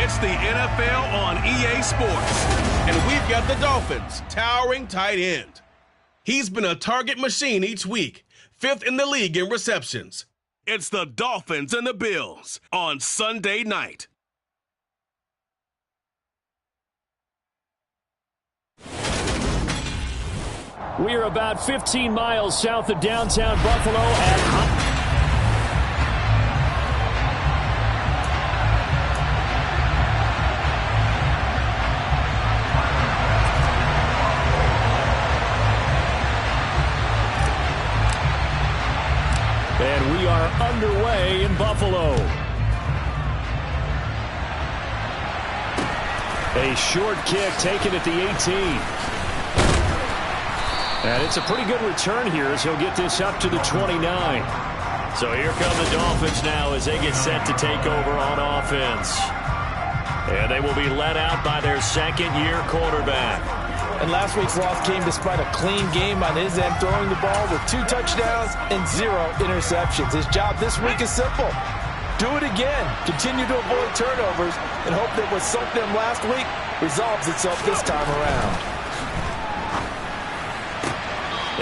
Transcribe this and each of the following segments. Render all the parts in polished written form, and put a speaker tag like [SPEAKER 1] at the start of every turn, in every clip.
[SPEAKER 1] It's the NFL on EA Sports, and we've got the Dolphins' towering tight end. He's been a target machine each week, 5th in the league in receptions. It's the Dolphins and the Bills on Sunday night.
[SPEAKER 2] We are about 15 miles south of downtown Buffalo at and we are underway in Buffalo. A short kick taken at the 18. And it's a pretty good return here as he'll get this up to the 29. So here come the Dolphins now as they get set to take over on offense. And they will be led out by their second-year quarterback.
[SPEAKER 3] And last week's loss came despite a clean game on his end, throwing the ball with 2 touchdowns and 0 interceptions. His job this week is simple. Do it again. Continue to avoid turnovers and hope that what sunk them last week resolves itself this time around.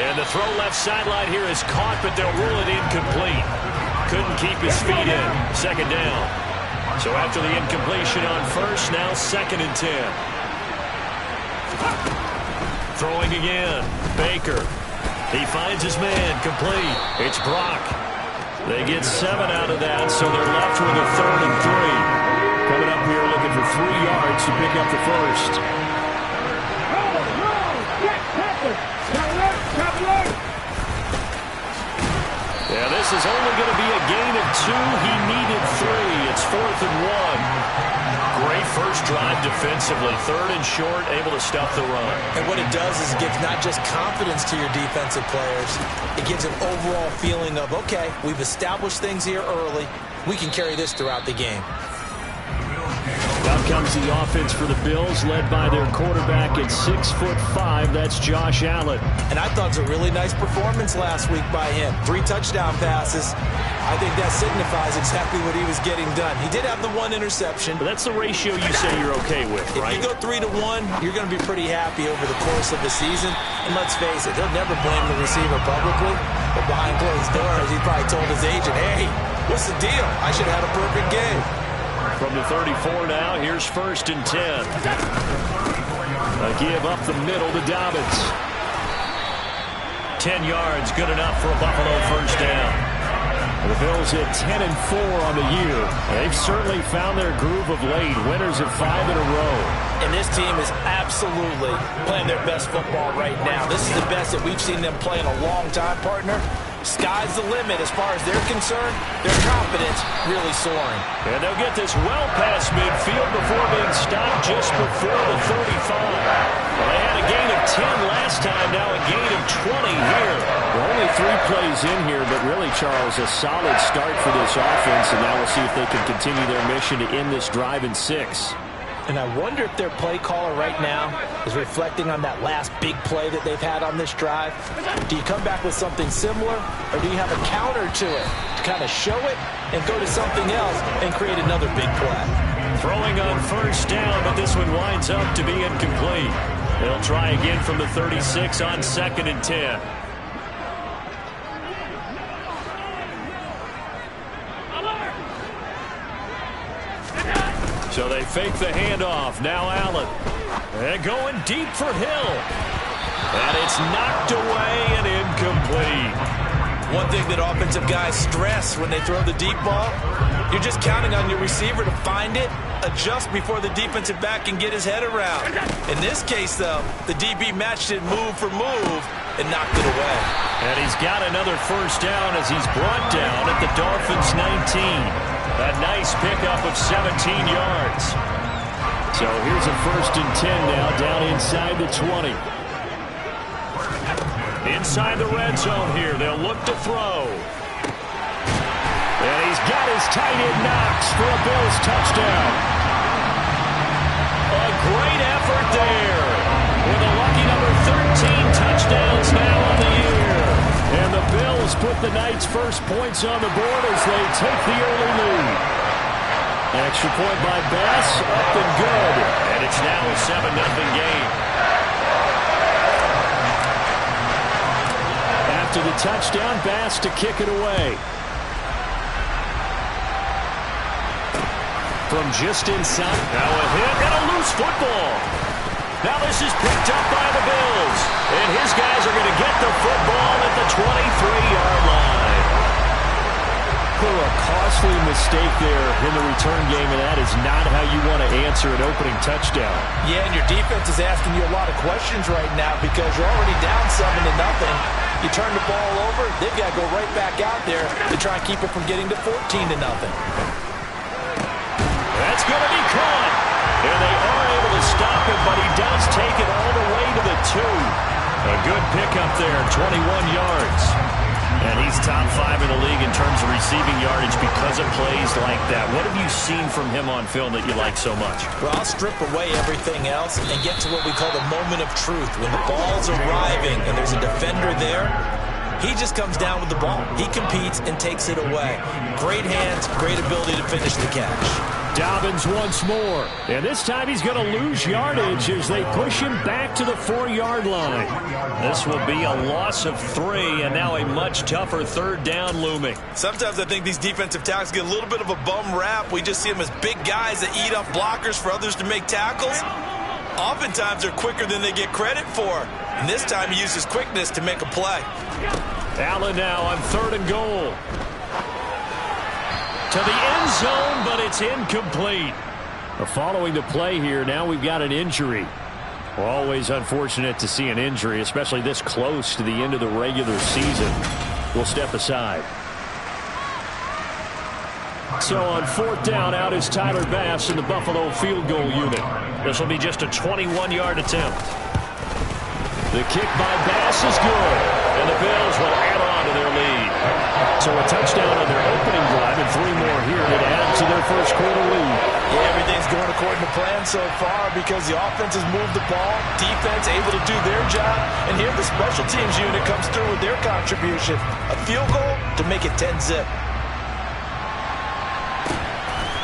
[SPEAKER 2] And the throw left sideline here is caught, but they'll rule it incomplete. Couldn't keep his feet in. Second down. So after the incompletion on first, now 2nd and 10. Throwing again. Baker. He finds his man. Complete. It's Brock. They get 7 out of that, so they're left with a 3rd and 3. Coming up here looking for 3 yards to pick up the first. Yeah, this is only going to be a gain of 2. He needed 3. It's 4th and 1. Great first drive defensively. 3rd and short, able to stop the run.
[SPEAKER 3] And what it does is it gives not just confidence to your defensive players, it gives an overall feeling of, okay, we've established things here early. We can carry this throughout the game.
[SPEAKER 2] Out comes the offense for the Bills, led by their quarterback at 6'5". That's Josh Allen.
[SPEAKER 3] And I thought it was a really nice performance last week by him. 3 touchdown passes. I think that signifies exactly what he was getting done. He did have the 1 interception.
[SPEAKER 2] But that's the ratio you say you're okay with, right?
[SPEAKER 3] If you go 3-1, you're going to be pretty happy over the course of the season. And let's face it, he'll never blame the receiver publicly. But behind closed doors, he probably told his agent, hey, what's the deal? I should have had a perfect game.
[SPEAKER 2] From the 34 now, here's 1st and 10. A give up the middle to Dobbins. 10 yards, good enough for a Buffalo first down. The Bills hit 10-4 on the year. They've certainly found their groove of late. Winners of 5 in a row.
[SPEAKER 3] And this team is absolutely playing their best football right now. This is the best that we've seen them play in a long time, partner. Sky's the limit as far as they're concerned. Their confidence really soaring.
[SPEAKER 2] And they'll get this well past midfield before being stopped just before the 35. Well, they had a gain of 10 last time, now a gain of 20 here.
[SPEAKER 4] Well, only 3 plays in here, but really, Charles, a solid start for this offense, and now we'll see if they can continue their mission to end this drive in 6.
[SPEAKER 3] And I wonder if their play caller right now is reflecting on that last big play that they've had on this drive. Do you come back with something similar, or do you have a counter to it to kind of show it and go to something else and create another big play?
[SPEAKER 2] Throwing on first down, but this one winds up to be incomplete. They'll try again from the 36 on 2nd and 10. So they fake the handoff. Now Allen. And going deep for Hill. And it's knocked away and incomplete.
[SPEAKER 3] One thing that offensive guys stress when they throw the deep ball, you're just counting on your receiver to find it, adjust before the defensive back can get his head around. In this case, though, the DB matched it move for move and knocked it away.
[SPEAKER 2] And he's got another first down as he's brought down at the Dolphins' 19. A nice pickup of 17 yards.
[SPEAKER 4] So here's a 1st and 10 now, down inside the 20.
[SPEAKER 2] Inside the red zone here, they'll look to throw. And he's got his tight end Knox for a Bills touchdown. A great effort there. With a lucky number 13 touchdowns now on the year. And the Bills put the Knights' first points on the board as they take the early lead. Extra point by Bass, up and good. And it's now a 7-0 game. After the touchdown, Bass to kick it away. From just inside. Now a hit and a loose football. Now this is picked up by the Bills. And his guys are going to get the football at the 23-yard line. A costly mistake there in the return game, and that is not how you want to answer an opening touchdown.
[SPEAKER 3] Yeah, and your defense is asking you a lot of questions right now because you're already down 7-0. You turn the ball over, they've got to go right back out there to try and keep it from getting to 14-0.
[SPEAKER 2] That's going to be caught. And they are able to stop him, but he does take it all the way to the 2. A good pickup there, 21 yards. And he's top 5 in the league in terms of receiving yardage because of plays like that. What have you seen from him on film that you like so much?
[SPEAKER 3] Well, I'll strip away everything else and get to what we call the moment of truth. When the ball's arriving and there's a defender there, he just comes down with the ball. He competes and takes it away. Great hands, great ability to finish the catch.
[SPEAKER 2] Dobbins once more. And this time he's going to lose yardage as they push him back to the 4-yard line. This will be a loss of 3, and now a much tougher 3rd down looming.
[SPEAKER 3] Sometimes I think these defensive tackles get a little bit of a bum rap. We just see them as big guys that eat up blockers for others to make tackles. Oftentimes they're quicker than they get credit for. And this time he uses quickness to make a play.
[SPEAKER 2] Allen now on 3rd and goal. To the end zone, but it's incomplete. Following the play here, now we've got an injury. Well, always unfortunate to see an injury, especially this close to the end of the regular season. We'll step aside. So on 4th down, out is Tyler Bass in the Buffalo field goal unit. This will be just a 21-yard attempt. The kick by Bass is good, and the Bills will add on to their lead. So a touchdown on their opening drive and 3 more here to add to their first quarter lead.
[SPEAKER 3] Yeah, everything's going according to plan so far because the offense has moved the ball, defense able to do their job, and here the special teams unit comes through with their contribution. A field goal to make it 10-zip.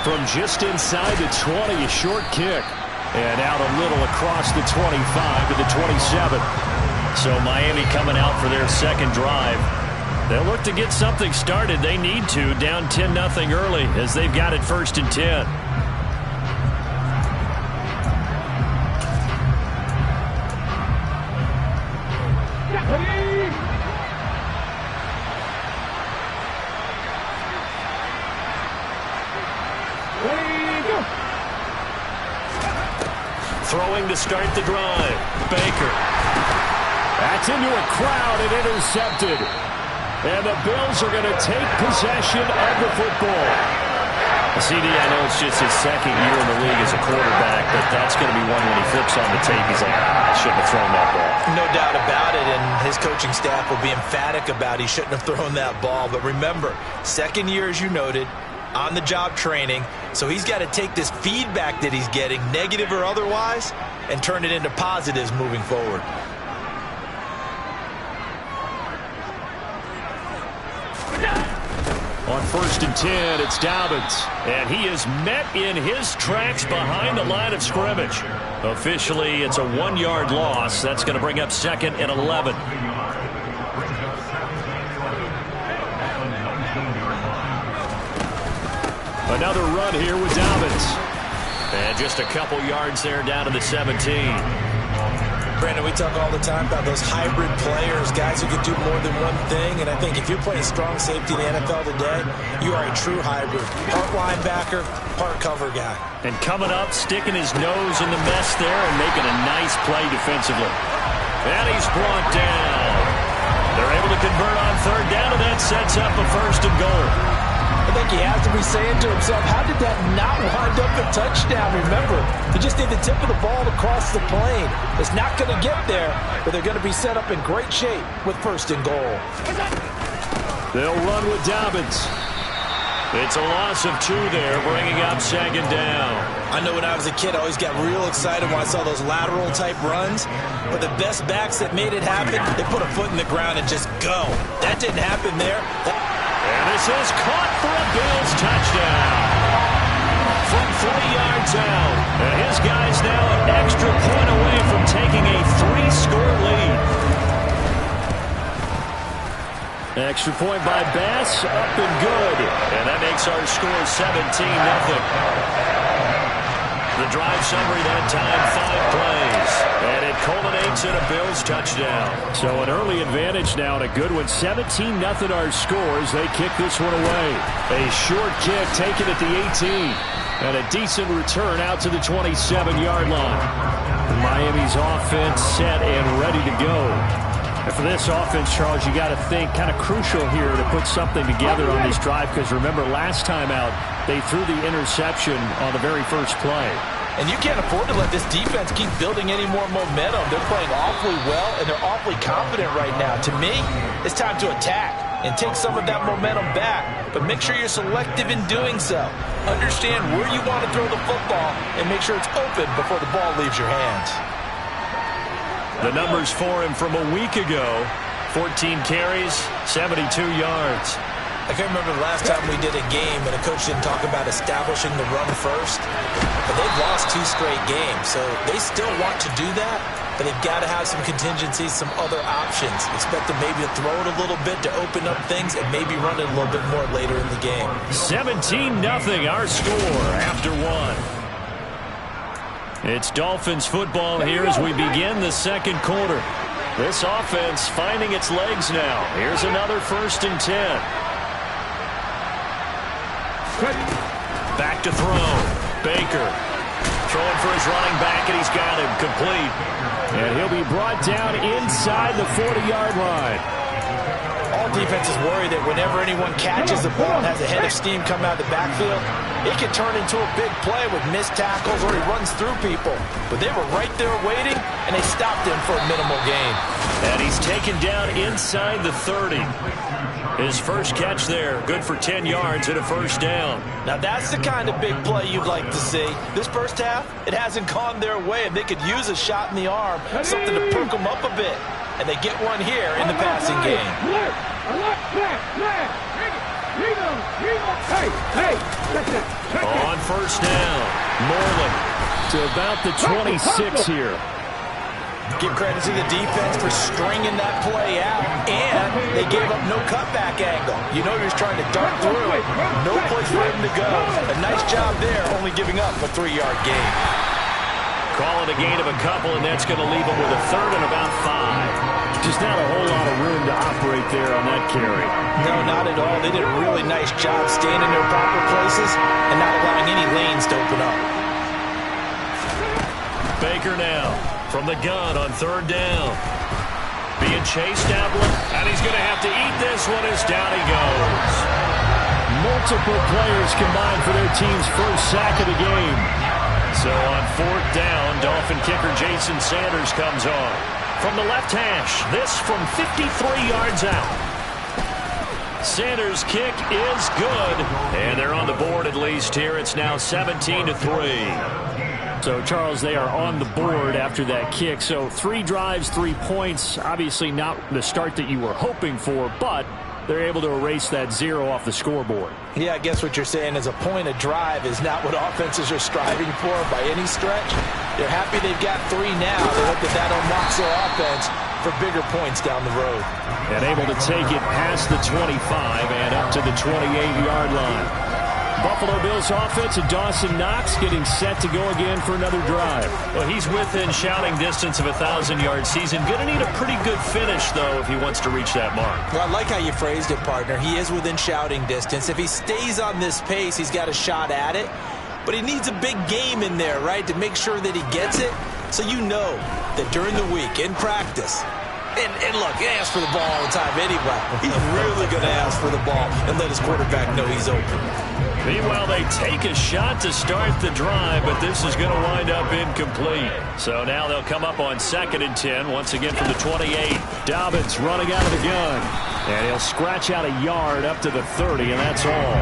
[SPEAKER 2] From just inside the 20, a short kick. And out a little across the 25 to the 27. So Miami coming out for their second drive. They'll look to get something started. They need to, down 10-0 early as they've got it 1st and 10. Throwing to start the drive. Baker. That's into a crowd and intercepted. And the Bills are going to take possession of the football. CD, I know it's just his 2nd year in the league as a quarterback, but that's going to be one when he flips on the tape. He's like, I shouldn't have thrown that ball.
[SPEAKER 3] No doubt about it, and his coaching staff will be emphatic about he shouldn't have thrown that ball. But remember, 2nd year, as you noted, on-the-job training, so he's got to take this feedback that he's getting, negative or otherwise, and turn it into positives moving forward.
[SPEAKER 2] On 1st and 10, it's Dobbins, and he is met in his tracks behind the line of scrimmage. Officially, it's a 1-yard loss. That's going to bring up 2nd and 11. Another run here with Dobbins. And just a couple yards there down to the 17.
[SPEAKER 3] Brandon, we talk all the time about those hybrid players, guys who can do more than one thing. And I think if you're playing strong safety in the NFL today, you are a true hybrid. Part linebacker, part cover guy.
[SPEAKER 2] And coming up, sticking his nose in the mess there and making a nice play defensively. And he's brought down. They're able to convert on 3rd down, and that sets up a 1st and goal.
[SPEAKER 3] I think he has to be saying to himself, how did that not wind up a touchdown? Remember, he just need the tip of the ball to cross the plane. It's not going to get there, but they're going to be set up in great shape with 1st and goal.
[SPEAKER 2] They'll run with Dobbins. It's a loss of 2 there, bringing up 2nd down.
[SPEAKER 3] I know when I was a kid, I always got real excited when I saw those lateral-type runs. But the best backs that made it happen, they put a foot in the ground and just go. That didn't happen there.
[SPEAKER 2] And this is caught for a Bills touchdown. from 3 yards out. And his guy's now an extra point away from taking a 3-score lead. Extra point by Bass, up and good. And that makes our score 17-0. The drive summary that time, 5 plays. And it culminates in a Bills touchdown. So an early advantage now and a good one. 17-0 our score as they kick this one away. A short kick taken at the 18. And a decent return out to the 27-yard line. Miami's offense set and ready to go. And for this offense, Charles, you got to think kind of crucial here to put something together on this drive because remember last time out they threw the interception on the very first play.
[SPEAKER 3] And you can't afford to let this defense keep building any more momentum. They're playing awfully well, and they're awfully confident right now. To me, it's time to attack and take some of that momentum back. But make sure you're selective in doing so. Understand where you want to throw the football and make sure it's open before the ball leaves your hands.
[SPEAKER 2] The numbers for him from a week ago, 14 carries, 72 yards.
[SPEAKER 3] I can't remember the last time we did a game and a coach didn't talk about establishing the run first. But they've lost 2 straight games, so they still want to do that, but they've got to have some contingencies, some other options. Expect them maybe to throw it a little bit to open up things and maybe run it a little bit more later in the game.
[SPEAKER 2] 17-0 our score after 1. It's Dolphins football here as we begin the second quarter. This offense finding its legs now. Here's another 1st and 10. Back to throw. Baker throwing for his running back, and he's got him complete. And he'll be brought down inside the 40-yard line.
[SPEAKER 3] All defenses worry that whenever anyone catches the ball and has a head of steam come out of the backfield, it can turn into a big play with missed tackles or he runs through people. But they were right there waiting, and they stopped him for a minimal gain.
[SPEAKER 2] And he's taken down inside the 30. His first catch there, good for 10 yards and a 1st down.
[SPEAKER 3] Now that's the kind of big play you'd like to see. This first half, it hasn't gone their way, and they could use a shot in the arm, something to perk them up a bit. And they get one here in the passing game.
[SPEAKER 2] On 1st down, Moreland to about the 26 here.
[SPEAKER 3] Give credit to the defense for stringing that play out, and they gave up no cutback angle. You know he was trying to dart through it. No place for him to go. A nice job there, only giving up a 3-yard gain.
[SPEAKER 2] Call it a gain of a couple, and that's going to leave them with a 3rd and about 5. Just not a whole lot of room to operate there on that carry.
[SPEAKER 3] No, not at all. They did a really nice job staying in their proper places and not allowing any lanes to open up.
[SPEAKER 2] Baker now from the gun on 3rd down. Being chased down, and he's going to have to eat this one as down he goes. Multiple players combined for their team's first sack of the game. So on 4th down, Dolphin kicker Jason Sanders comes on. From the left hash, this from 53 yards out. Sanders' kick is good, and they're on the board at least here. It's now 17-3. So, Charles, they are on the board after that kick. So 3 drives, 3 points. Obviously not the start that you were hoping for, but they're able to erase that 0 off the scoreboard.
[SPEAKER 3] Yeah, I guess what you're saying is a point a drive is not what offenses are striving for by any stretch. They're happy they've got 3 now. They hope that unlocks their offense for bigger points down the road.
[SPEAKER 2] And able to take it past the 25 and up to the 28-yard line. Buffalo Bills offense and Dawson Knox getting set to go again for another drive. Well, he's within shouting distance of a 1,000-yard season. Going to need a pretty good finish, though, if he wants to reach that mark.
[SPEAKER 3] Well, I like how you phrased it, partner. He is within shouting distance. If he stays on this pace, he's got a shot at it. But he needs a big game in there, right, to make sure that he gets it. So you know that during the week, in practice, and look, he asks for the ball all the time anyway. He's really going to ask for the ball and let his quarterback know he's open.
[SPEAKER 2] Meanwhile, they take a shot to start the drive, but this is going to wind up incomplete. So now they'll come up on 2nd and 10, once again from the 28. Dobbins running out of the gun. And he'll scratch out a yard up to the 30, and that's all.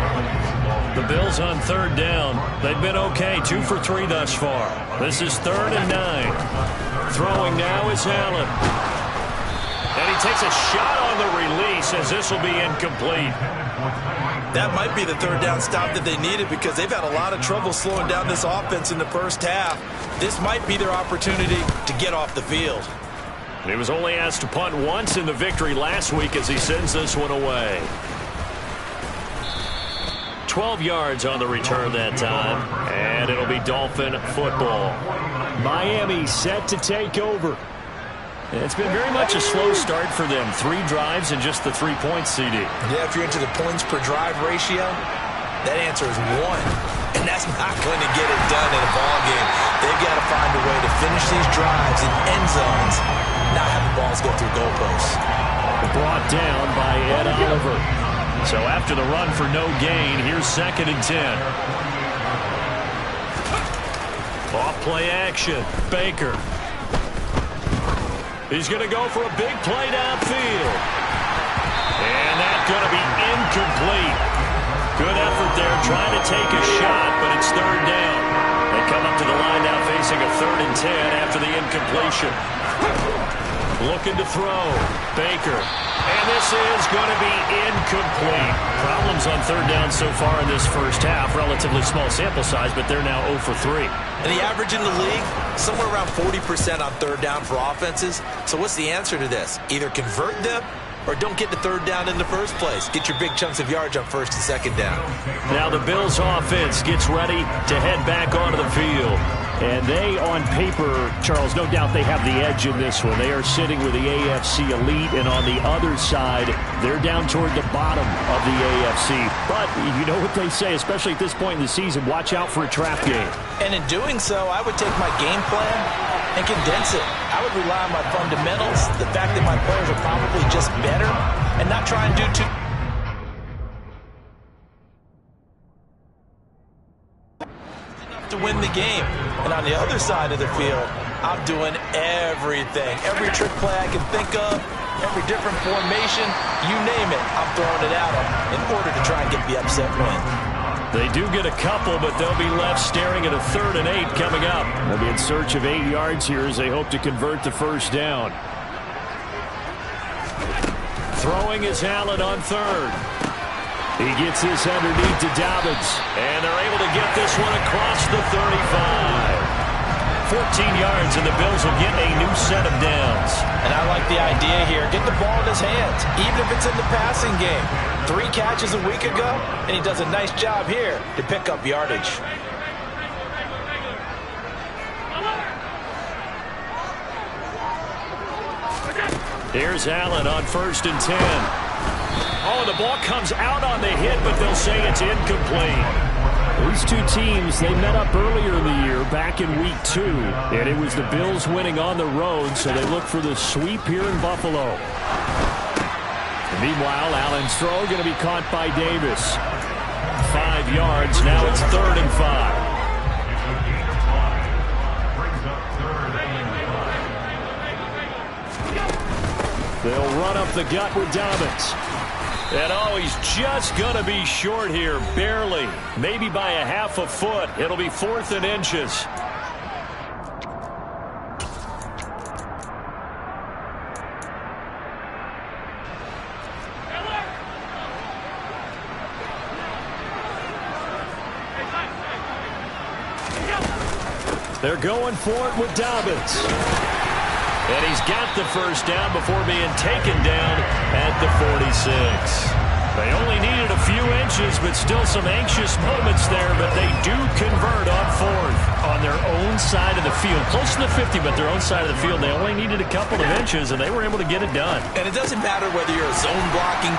[SPEAKER 2] The Bills on 3rd down. They've been okay, 2 for 3 thus far. This is 3rd and 9. Throwing now is Allen. And he takes a shot on the release as this will be incomplete.
[SPEAKER 3] That might be the third down stop that they needed because they've had a lot of trouble slowing down this offense in the first half. This might be their opportunity to get off the field.
[SPEAKER 2] He was only asked to punt once in the victory last week as he sends this one away. 12 yards on the return that time, and it'll be Dolphin football. Miami set to take over. It's been very much a slow start for them. 3 drives and just the 3 points, CD.
[SPEAKER 3] Yeah, if you're into the points per drive ratio, that answer is 1. And that's not going to get it done in a ball game. They've got to find a way to finish these drives in end zones, not have the balls go through goalposts.
[SPEAKER 2] Brought down by Ed Oliver. So after the run for no gain, here's 2nd and 10. Off play action. Baker. He's going to go for a big play downfield. And that's going to be incomplete. Good effort there trying to take a shot, but it's 3rd down. They come up to the line now facing a 3rd and 10 after the incompletion. Looking to throw. Baker. And this is going to be incomplete. Problems on 3rd down so far in this first half. Relatively small sample size, but they're now 0 for 3.
[SPEAKER 3] And the average in the league, somewhere around 40% on 3rd down for offenses. So what's the answer to this? Either convert them or don't get to 3rd down in the first place. Get your big chunks of yards on 1st and 2nd down.
[SPEAKER 2] Now the Bills offense gets ready to head back onto the field.
[SPEAKER 4] And they, on paper, Charles, no doubt they have the edge in this one. They are sitting with the AFC elite, and on the other side, they're down toward the bottom of the AFC. But you know what they say, especially at this point in the season, watch out for a trap game.
[SPEAKER 3] And in doing so, I would take my game plan and condense it. I would rely on my fundamentals, the fact that my players are probably just better, and not try and do too to win the game. And on the other side of the field, I'm doing everything. Every trick play I can think of, every different formation, you name it, I'm throwing it at them in order to try and get the upset win.
[SPEAKER 2] They do get a couple, but they'll be left staring at a 3rd and 8 coming up.
[SPEAKER 4] They'll be in search of 8 yards here as they hope to convert the 1st down.
[SPEAKER 2] Throwing is Allen on 3rd.
[SPEAKER 4] He gets this underneath to Dobbins.
[SPEAKER 2] And they're able to get this one across the 35. 14 yards, and the Bills will get a new set of downs.
[SPEAKER 3] And I like the idea here. Get the ball in his hands, even if it's in the passing game. 3 catches a week ago, and he does a nice job here to pick up yardage.
[SPEAKER 2] Here's Allen on 1st and 10. Oh, the ball comes out on the hit, but they'll say it's incomplete.
[SPEAKER 4] These two teams, they met up earlier in the year, back in week 2, and it was the Bills winning on the road, so they look for the sweep here in Buffalo. And meanwhile, Allen's throw going to be caught by Davis.
[SPEAKER 2] 5 yards, now it's 3rd and 5.
[SPEAKER 4] They'll run up the gut with Dobbins.
[SPEAKER 2] And oh, he's just going to be short here, barely. Maybe by a half a foot. It'll be 4th and inches. They're going for it with Dobbins. And he's got the 1st down before being taken down at the 46. They only needed a few inches, but still some anxious moments there, but they do convert on 4th on their own side of the field. Close to the 50, but their own side of the field. They only needed a couple of inches, and they were able to get it done.
[SPEAKER 3] And it doesn't matter whether you're a zone blocking